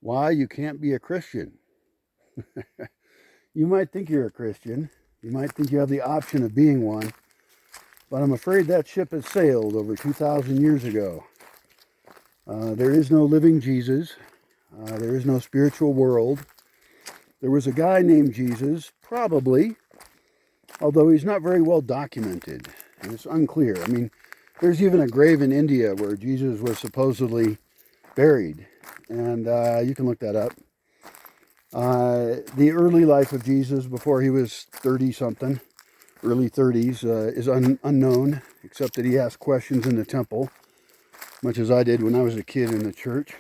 Why you can't be a Christian. You might think you're a Christian. You might think you have the option of being one. But I'm afraid that ship has sailed over 2,000 years ago. There is no living Jesus. There is no spiritual world. There was a guy named Jesus, probably, although he's not very well documented. It's unclear. I mean, there's even a grave in India where Jesus was supposedly buried. And you can look that up. The early life of Jesus before he was 30-something, early 30s, is unknown, except that he asked questions in the temple, much as I did when I was a kid in the church.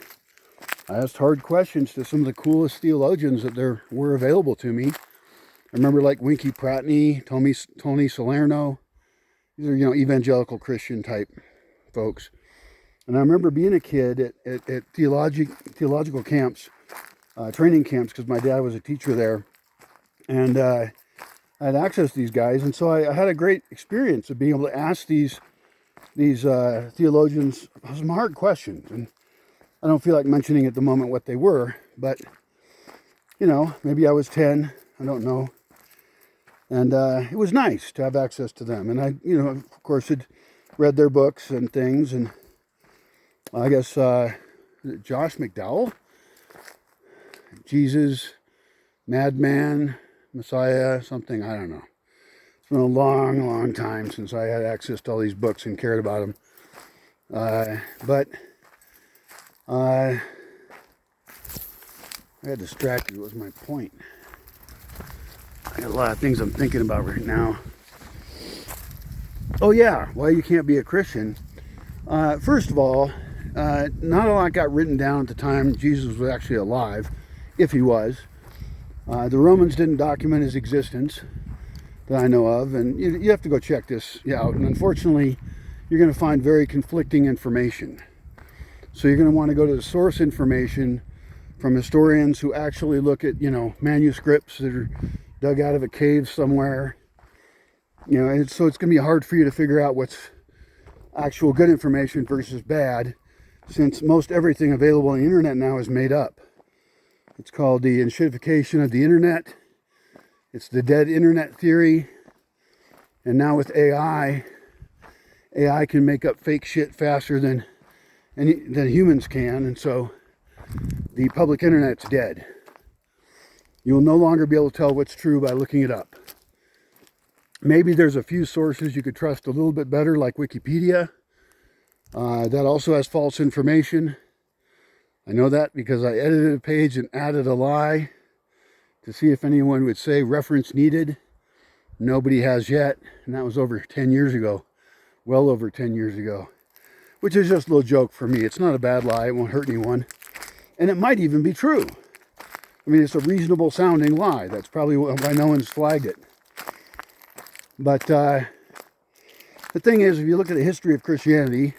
I asked hard questions to some of the coolest theologians that there were available to me. I remember like Winky Pratney, Tony Salerno. These are, evangelical Christian type folks. And I remember being a kid at theological camps, training camps, because my dad was a teacher there. And I had access to these guys. And so I had a great experience of being able to ask these theologians some hard questions. And I don't feel like mentioning at the moment what they were, but, maybe I was 10. I don't know. And it was nice to have access to them. And I, of course, had read their books and things. And I guess Josh McDowell, Jesus, Madman, Messiah, something, I don't know. It's been a long, long time since I had access to all these books and cared about them. But I got distracted. What was my point? I got a lot of things I'm thinking about right now. Oh yeah, why you can't be a Christian. First of all, not a lot got written down at the time Jesus was actually alive, if he was. The Romans didn't document his existence that I know of, and you have to go check this out. And unfortunately, you're going to find very conflicting information. So you're going to want to go to the source information from historians who actually look at, manuscripts that are dug out of a cave somewhere. And so it's going to be hard for you to figure out what's actual good information versus bad, since most everything available on the internet now is made up. It's called the enshittification of the internet. It's the dead internet theory. And now with AI can make up fake shit faster than humans can, and so the public internet's dead. You'll no longer be able to tell what's true by looking it up. Maybe there's a few sources you could trust a little bit better, like Wikipedia. That also has false information. I know that because I edited a page and added a lie to see if anyone would say reference needed. Nobody has yet, and that was over 10 years ago. Well over 10 years ago. Which is just a little joke for me. It's not a bad lie. It won't hurt anyone. And it might even be true. I mean, it's a reasonable sounding lie. That's probably why no one's flagged it. But the thing is, if you look at the history of Christianity,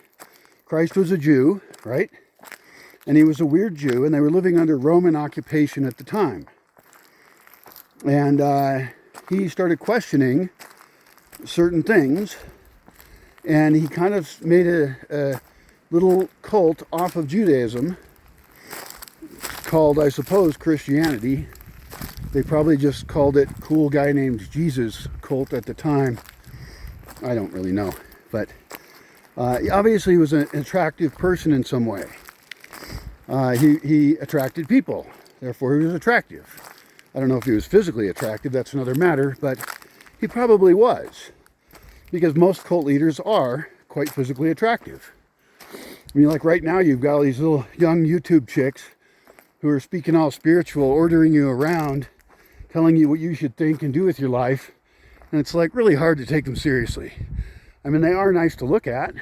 Christ was a Jew, right? And he was a weird Jew, and they were living under Roman occupation at the time. And he started questioning certain things. And he kind of made a little cult off of Judaism called, I suppose, Christianity. They probably just called it Cool Guy Named Jesus cult at the time. I don't really know. But obviously he was an attractive person in some way. He attracted people. Therefore, he was attractive. I don't know if he was physically attractive. That's another matter. But he probably was. Because most cult leaders are quite physically attractive. I mean, like right now, you've got all these little young YouTube chicks who are speaking all spiritual, ordering you around, telling you what you should think and do with your life. And it's like really hard to take them seriously. I mean, they are nice to look at,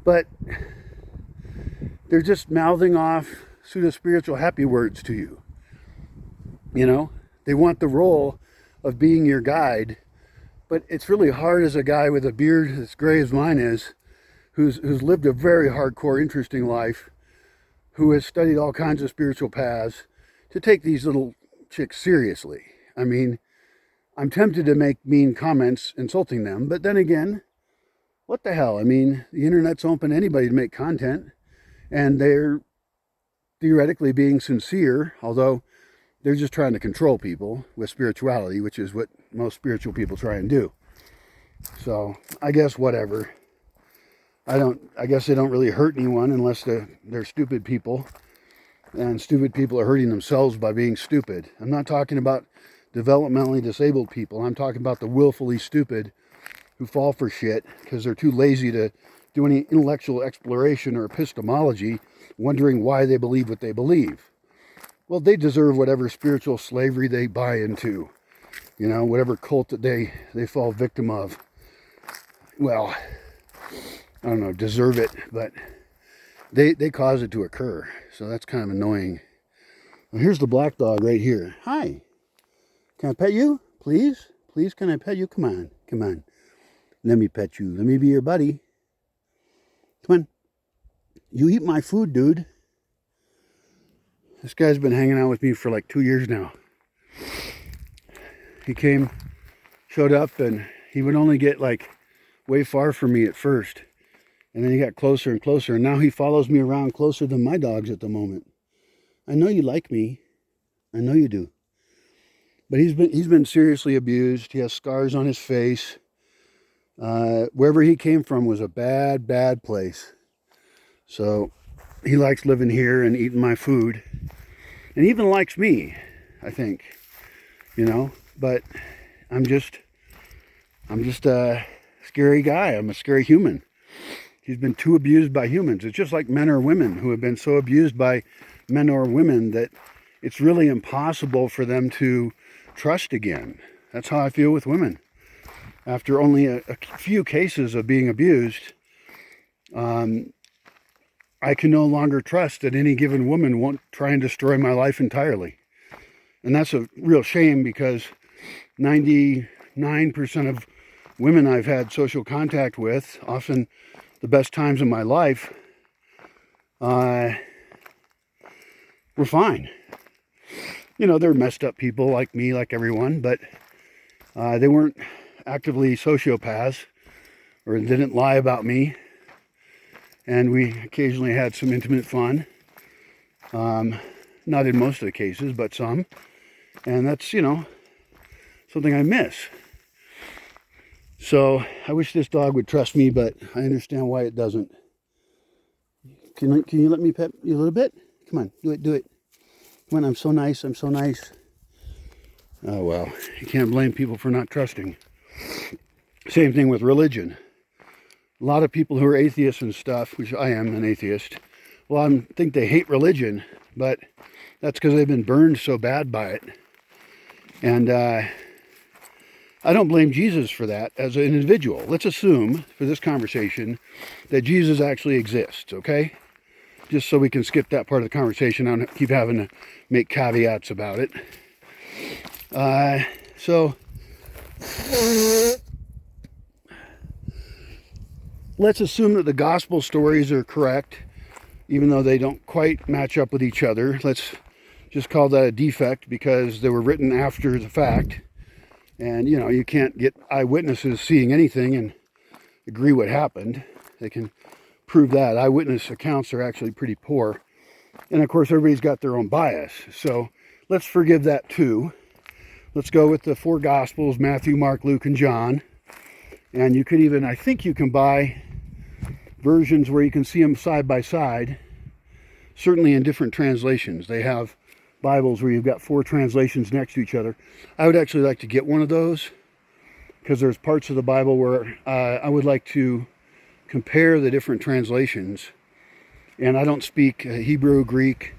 but they're just mouthing off pseudo-spiritual happy words to you. They want the role of being your guide. But it's really hard as a guy with a beard as gray as mine is, who's lived a very hardcore, interesting life, who has studied all kinds of spiritual paths, to take these little chicks seriously. I mean, I'm tempted to make mean comments insulting them, but then again, what the hell? I mean, the internet's open to anybody to make content, and they're theoretically being sincere, although they're just trying to control people with spirituality, which is what most spiritual people try and do. So I guess whatever. I guess they don't really hurt anyone unless they're stupid people. And stupid people are hurting themselves by being stupid. I'm not talking about developmentally disabled people. I'm talking about the willfully stupid who fall for shit because they're too lazy to do any intellectual exploration or epistemology, wondering why they believe what they believe. Well, they deserve whatever spiritual slavery they buy into. You know, whatever cult that they fall victim of. Well, I don't know, deserve it, but they cause it to occur. So that's kind of annoying. Well, here's the black dog right here. Hi. Can I pet you? Please? Please, can I pet you? Come on. Come on. Let me pet you. Let me be your buddy. Come on. You eat my food, dude. This guy's been hanging out with me for like 2 years now. He came, showed up, and he would only get like way far from me at first. And then he got closer and closer, and now he follows me around closer than my dogs at the moment. I know you like me. I know you do. But he's been seriously abused. He has scars on his face. Wherever he came from was a bad, bad place. So he likes living here and eating my food. And he even likes me, I think. You know, but I'm just a scary guy. I'm a scary human. He's been too abused by humans. It's just like men or women who have been so abused by men or women that it's really impossible for them to trust again. That's how I feel with women. After only a few cases of being abused, I can no longer trust that any given woman won't try and destroy my life entirely. And that's a real shame because 99% of women I've had social contact with, often the best times of my life, were fine. You know, they're messed up people like me, like everyone, but they weren't actively sociopaths or didn't lie about me. And we occasionally had some intimate fun. Not in most of the cases, but some. And that's, you know, something I miss. So I wish this dog would trust me, but I understand why it doesn't. Can you let me pet you a little bit? Come on, do it. Come on, I'm so nice. Oh, well, you can't blame people for not trusting. Same thing with religion. A lot of people who are atheists and stuff, which I am an atheist, well, I think they hate religion, but that's because they've been burned so bad by it. And I don't blame Jesus for that as an individual. Let's assume, for this conversation, that Jesus actually exists, okay? Just so we can skip that part of the conversation. I don't keep having to make caveats about it. So let's assume that the gospel stories are correct, even though they don't quite match up with each other. Let's just call that a defect because they were written after the fact. And, you know, you can't get eyewitnesses seeing anything and agree what happened. They can prove that. Eyewitness accounts are actually pretty poor. And, of course, everybody's got their own bias. So let's forgive that, too. Let's go with the four Gospels, Matthew, Mark, Luke, and John. And you could even, I think you can buy versions where you can see them side by side, certainly in different translations. They have Bibles where you've got four translations next to each other. I would actually like to get one of those because there's parts of the Bible where I would like to compare the different translations. And I don't speak Hebrew, Greek,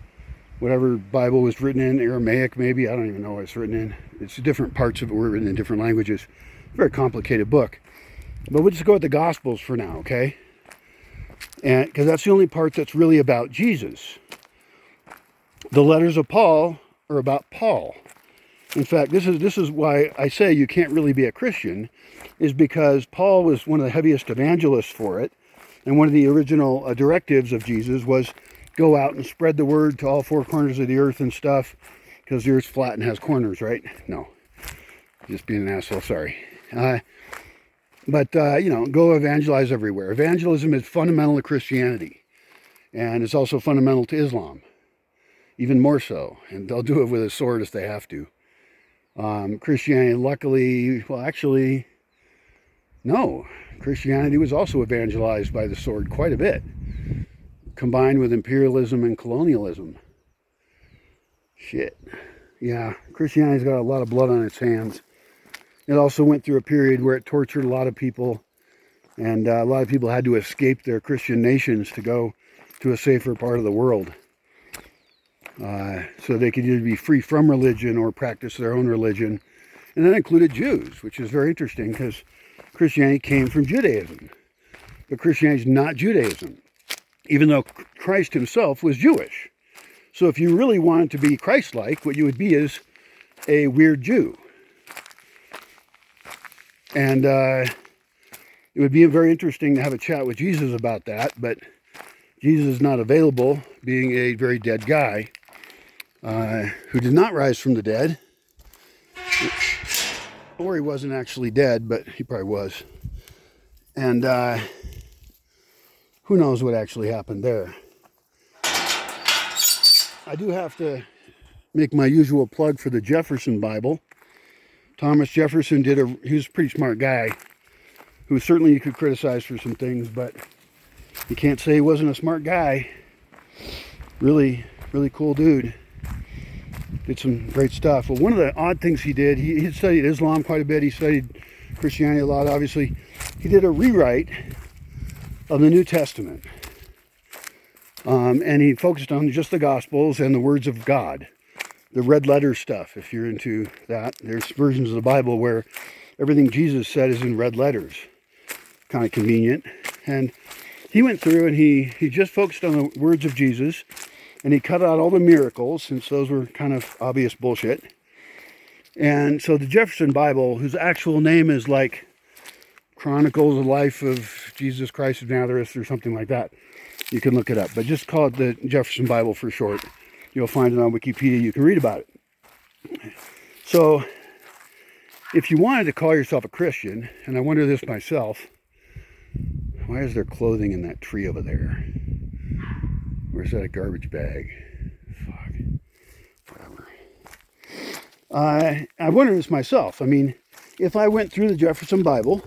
whatever Bible was written in, Aramaic maybe. I don't even know what it's written in. It's different parts of it were written in different languages. Very complicated book. But we'll just go with the Gospels for now, okay? And because that's the only part that's really about Jesus. The letters of Paul are about Paul. In fact, this is why I say you can't really be a Christian, is because Paul was one of the heaviest evangelists for it. And one of the original directives of Jesus was go out and spread the word to all four corners of the earth and stuff, because the earth's flat and has corners, right? No, just being an asshole, sorry. But you know, go evangelize everywhere. Evangelism is fundamental to Christianity, and it's also fundamental to Islam. even more so. And they'll do it with a sword if they have to. Christianity, luckily, well, actually, no. Christianity was also evangelized by the sword quite a bit, combined with imperialism and colonialism. Shit. Yeah, Christianity's got a lot of blood on its hands. It also went through a period where it tortured a lot of people, and a lot of people had to escape their Christian nations to go to a safer part of the world. So they could either be free from religion or practice their own religion. And that included Jews, which is very interesting because Christianity came from Judaism. But Christianity is not Judaism, even though Christ himself was Jewish. So if you really wanted to be Christ-like, what you would be is a weird Jew. And it would be very interesting to have a chat with Jesus about that, but Jesus is not available, being a very dead guy who did not rise from the dead. Or he wasn't actually dead, but he probably was. And who knows what actually happened there. I do have to make my usual plug for the Jefferson Bible. Thomas Jefferson he was a pretty smart guy, who certainly you could criticize for some things, but you can't say he wasn't a smart guy. Really, really cool dude. Did some great stuff. Well, one of the odd things he did, he had studied Islam quite a bit. He studied Christianity a lot, obviously. He did a rewrite of the New Testament. And he focused on just the Gospels and the words of God. The red letter stuff, if you're into that. There's versions of the Bible where everything Jesus said is in red letters. Kind of convenient. And he went through and he just focused on the words of Jesus. And he cut out all the miracles, since those were kind of obvious bullshit. And so the Jefferson Bible, whose actual name is like Chronicles of the Life of Jesus Christ of Nazareth or something like that. You can look it up. But just call it the Jefferson Bible for short. You'll find it on Wikipedia. You can read about it. So if you wanted to call yourself a Christian, and I wonder this myself, why is there clothing in that tree over there? Or is that a garbage bag? Fuck. Whatever. I wonder this myself. I mean, if I went through the Jefferson Bible,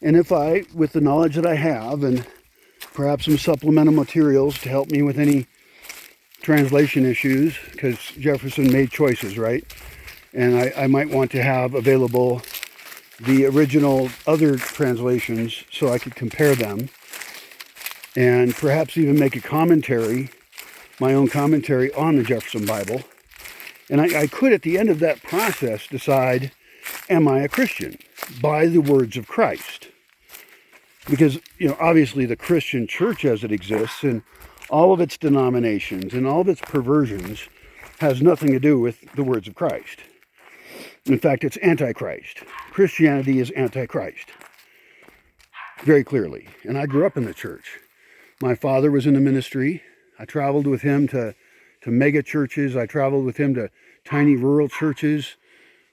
and if I, with the knowledge that I have, and perhaps some supplemental materials to help me with any translation issues, because Jefferson made choices, right? And I might want to have available the original other translations so I could compare them. And perhaps even make a commentary, my own commentary on the Jefferson Bible. And I could, at the end of that process, decide, am I a Christian? By the words of Christ. Because, obviously the Christian church as it exists, and all of its denominations, and all of its perversions, has nothing to do with the words of Christ. In fact, it's antichrist. Christianity is antichrist. Very clearly. And I grew up in the church. My father was in the ministry. I traveled with him to mega churches. I traveled with him to tiny rural churches.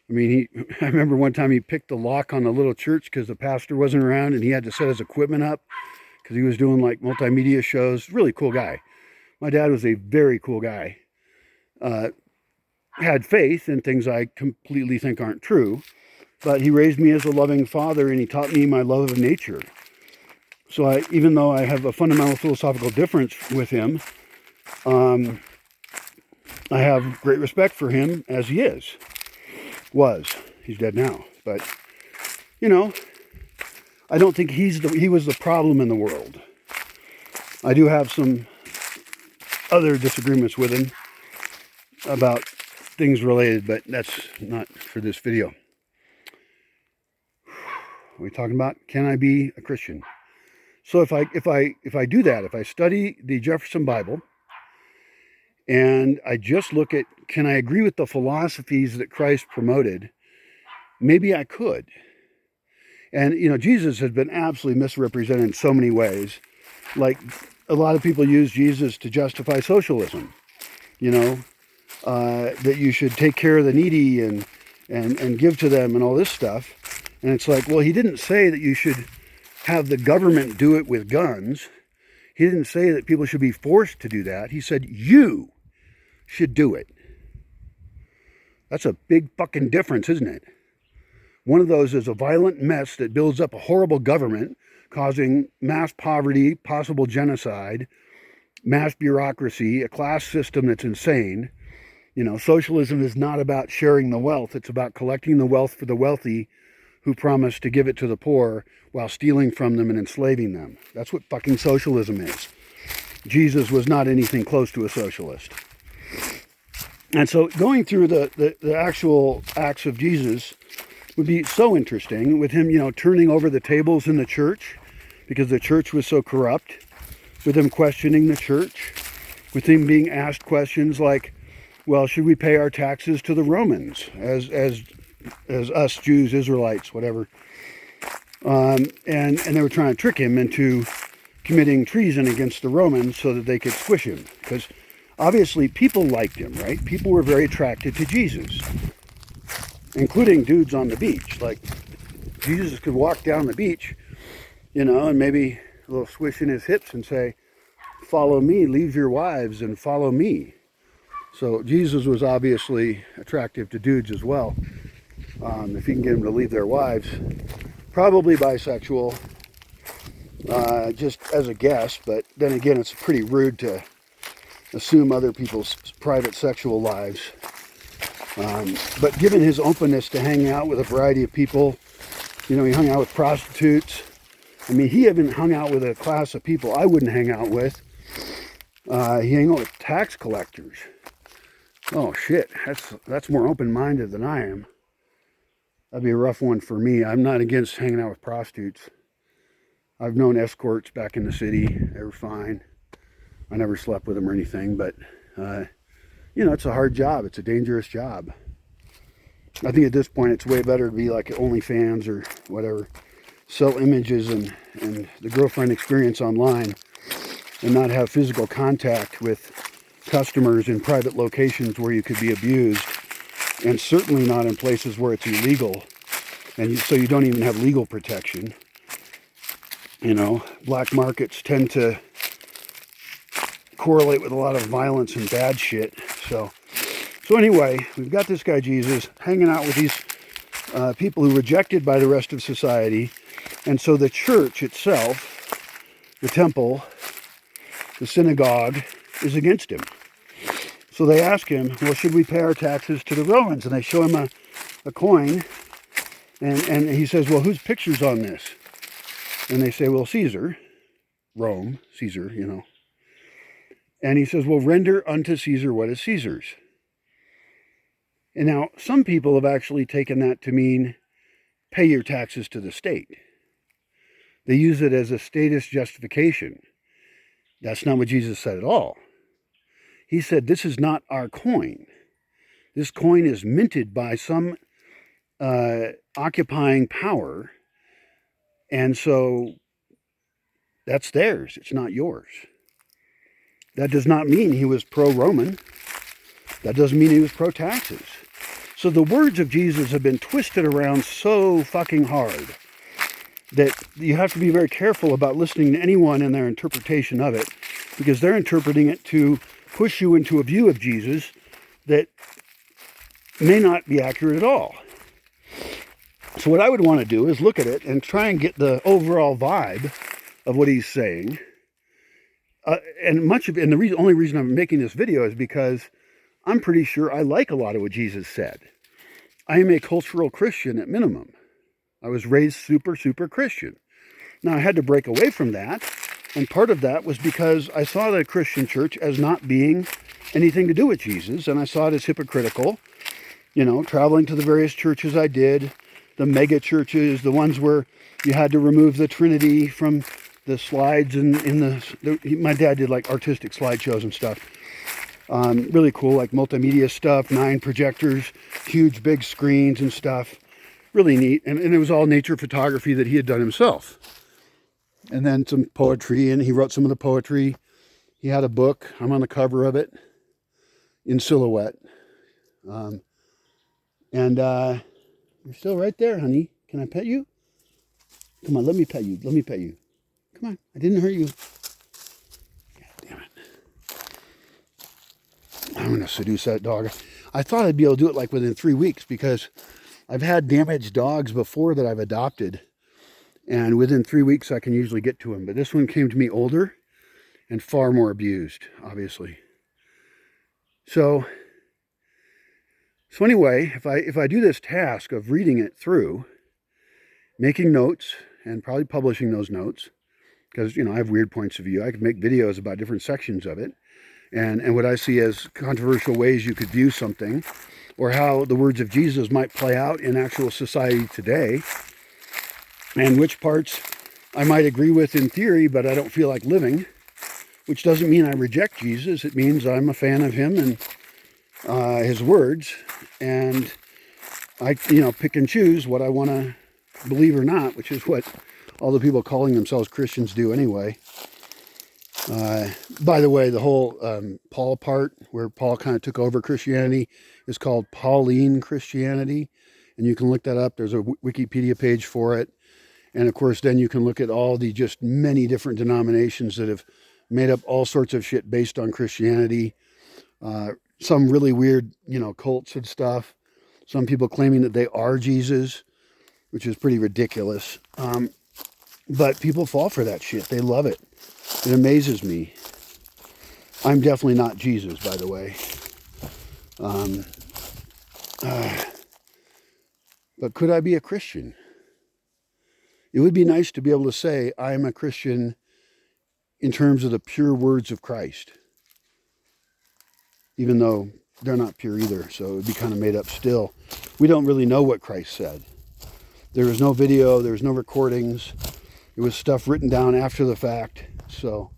I mean, I remember one time he picked the lock on a little church because the pastor wasn't around and he had to set his equipment up because he was doing like multimedia shows. Really cool guy. My dad was a very cool guy. Had faith in things I completely think aren't true, but he raised me as a loving father and he taught me my love of nature. So even though I have a fundamental philosophical difference with him, I have great respect for him as he is. He's dead now, but I don't think he was the problem in the world. I do have some other disagreements with him about things related, but that's not for this video. What are we talking about? Can I be a Christian? So if I do that, if I study the Jefferson Bible and I just look at, can I agree with the philosophies that Christ promoted? Maybe I could. And, Jesus has been absolutely misrepresented in so many ways. Like, a lot of people use Jesus to justify socialism. That you should take care of the needy and give to them and all this stuff. And it's like, well, he didn't say that you should have the government do it with guns. He didn't say that people should be forced to do that. He said, you should do it. That's a big fucking difference, isn't it? One of those is a violent mess that builds up a horrible government, causing mass poverty, possible genocide, mass bureaucracy, a class system that's insane. You know, socialism is not about sharing the wealth. It's about collecting the wealth for the wealthy who promise to give it to the poor while stealing from them and enslaving them. That's what fucking socialism is. Jesus was not anything close to a socialist. And so going through the actual acts of Jesus would be so interesting, with him, you know, turning over the tables in the church because the church was so corrupt, with him questioning the church, with him being asked questions like, well, should we pay our taxes to the Romans as us Jews, Israelites, whatever? And they were trying to trick him into committing treason against the Romans so that they could squish him. Because obviously people liked him, right? People were very attracted to Jesus, including dudes on the beach. Like, Jesus could walk down the beach, you know, and maybe a little swish in his hips and say, follow me, leave your wives and follow me. So Jesus was obviously attractive to dudes as well. If you can get them to leave their wives. Probably bisexual, just as a guess, but then again, it's pretty rude to assume other people's private sexual lives. But given his openness to hang out with a variety of people, you know, he hung out with prostitutes. I mean, he even hung out with a class of people I wouldn't hang out with. He hung out with tax collectors. Oh shit, that's more open-minded than I am. That'd be a rough one for me. I'm not against hanging out with prostitutes. I've known escorts back in the city. They were fine. I never slept with them or anything, but you know, it's a hard job. It's a dangerous job. I think at this point it's way better to be like OnlyFans or whatever, sell images and the girlfriend experience online, and not have physical contact with customers in private locations where you could be abused, and certainly not in places where it's illegal, and so you don't even have legal protection. You know, black markets tend to correlate with a lot of violence and bad shit. So anyway, we've got this guy Jesus hanging out with these people who are rejected by the rest of society, and so the church itself, the temple, the synagogue, is against him. So they ask him, well, should we pay our taxes to the Romans? And they show him a coin, and he says, well, whose picture's on this? And they say, well, Caesar, Rome, Caesar, you know. And he says, well, render unto Caesar what is Caesar's. And now, some people have actually taken that to mean pay your taxes to the state. They use it as a statist justification. That's not what Jesus said at all. He said, this is not our coin. This coin is minted by some occupying power, and so that's theirs. It's not yours. That does not mean he was pro-Roman. That doesn't mean he was pro-taxes. So the words of Jesus have been twisted around so fucking hard that you have to be very careful about listening to anyone and their interpretation of it, because they're interpreting it to push you into a view of Jesus that may not be accurate at all. So what I would want to do is look at it and try and get the overall vibe of what he's saying. And the only reason I'm making this video is because I'm pretty sure I like a lot of what Jesus said. I am a cultural Christian at minimum. I was raised super Christian. Now I had to break away from that. And part of that was because I saw the Christian church as not being anything to do with Jesus. And I saw it as hypocritical. You know, traveling to the various churches I did, the mega churches, the ones where you had to remove the Trinity from the slides. My dad did like artistic slideshows and stuff. Really cool, like multimedia stuff, 9 projectors, huge big screens and stuff. Really neat. And it was all nature photography that he had done himself. And then some poetry, and he wrote some of the poetry. He had a book. I'm on the cover of it in silhouette. You're still right there, honey. Can I pet you? Come on, let me pet you. Let me pet you. Come on, I didn't hurt you. God damn it. I'm going to seduce that dog. I thought I'd be able to do it like within 3 weeks, because I've had damaged dogs before that I've adopted, and within 3 weeks I can usually get to him. But this one came to me older and far more abused, obviously. So anyway, if I do this task of reading it through, making notes, and probably publishing those notes, because, I have weird points of view. I could make videos about different sections of it, and what I see as controversial ways you could view something, or how the words of Jesus might play out in actual society today, and which parts I might agree with in theory, but I don't feel like living, which doesn't mean I reject Jesus. It means I'm a fan of him and his words, and I, pick and choose what I want to believe or not, which is what all the people calling themselves Christians do anyway. By the way, the whole Paul part, where Paul kind of took over Christianity, is called Pauline Christianity, and you can look that up. There's a Wikipedia page for it, and of course then you can look at all the just many different denominations that have made up all sorts of shit based on Christianity. Some really weird, cults and stuff. Some people claiming that they are Jesus, which is pretty ridiculous. But people fall for that shit. They love it. It amazes me. I'm definitely not Jesus, by the way. But could I be a Christian? It would be nice to be able to say I am a Christian in terms of the pure words of Christ, even though they're not pure either, so it would be kind of made up still. We don't really know what Christ said. There was no video, there was no recordings. It was stuff written down after the fact, so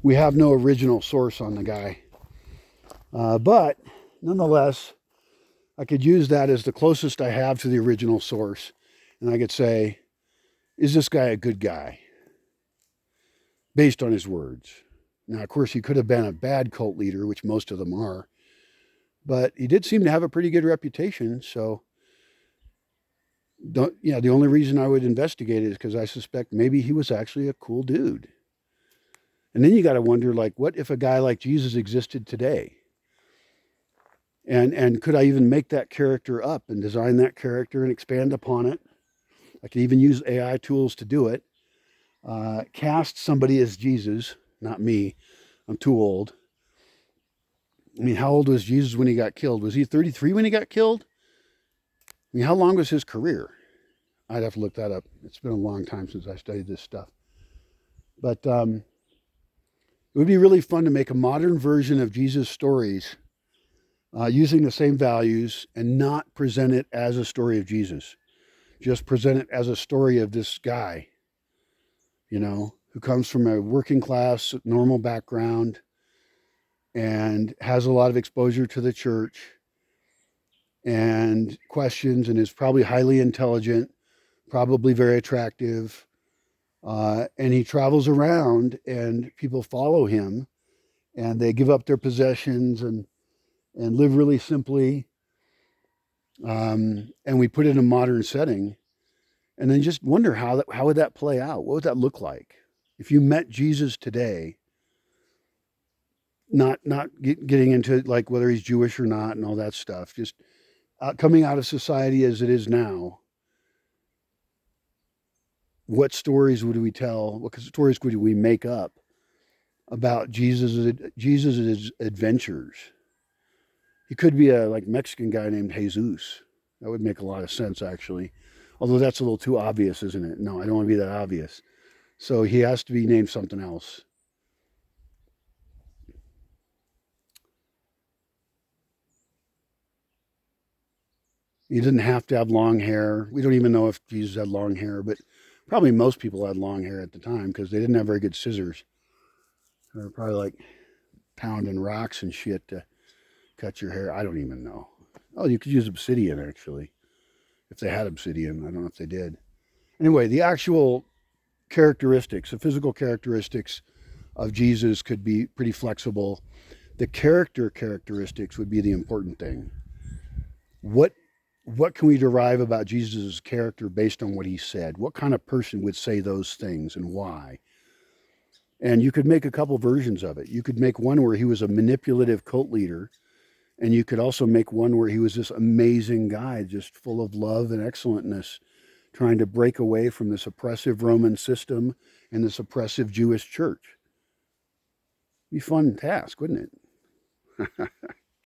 we have no original source on the guy. But nonetheless, I could use that as the closest I have to the original source, and I could say, is this guy a good guy? Based on his words. Now, of course, he could have been a bad cult leader, which most of them are, but he did seem to have a pretty good reputation, so the only reason I would investigate it is because I suspect maybe he was actually a cool dude. And then you got to wonder, like, what if a guy like Jesus existed today? And could I even make that character up and design that character and expand upon it? I could even use AI tools to do it. Cast somebody as Jesus, not me. I'm too old. I mean, how old was Jesus when he got killed? Was he 33 when he got killed? I mean, how long was his career? I'd have to look that up. It's been a long time since I studied this stuff. But it would be really fun to make a modern version of Jesus' stories using the same values and not present it as a story of Jesus. Just present it as a story of this guy, who comes from a working class, normal background and has a lot of exposure to the church and questions, and is probably highly intelligent, probably very attractive. And he travels around and people follow him and they give up their possessions and live really simply. And we put it in a modern setting and then just wonder how would that play out? What would that look like? If you met Jesus today, not getting into like whether he's Jewish or not and all that stuff, just coming out of society as it is now, what stories would we tell? What stories would we make up about Jesus' adventures? He could be a Mexican guy named Jesus. That would make a lot of sense, actually. Although that's a little too obvious, isn't it? No, I don't want to be that obvious. So he has to be named something else. He didn't have to have long hair. We don't even know if Jesus had long hair, but probably most people had long hair at the time because they didn't have very good scissors. They were probably pounding rocks and shit to cut your hair. I don't even know. Oh, you could use obsidian, actually. If they had obsidian. I don't know if they did. Anyway, the actual characteristics, the physical characteristics of Jesus could be pretty flexible. The characteristics would be the important thing. What can we derive about Jesus' character based on what he said? What kind of person would say those things and why? And you could make a couple versions of it. You could make one where he was a manipulative cult leader And you could also make one where he was this amazing guy, just full of love and excellentness, trying to break away from this oppressive Roman system and this oppressive Jewish church. Be a fun task, wouldn't it?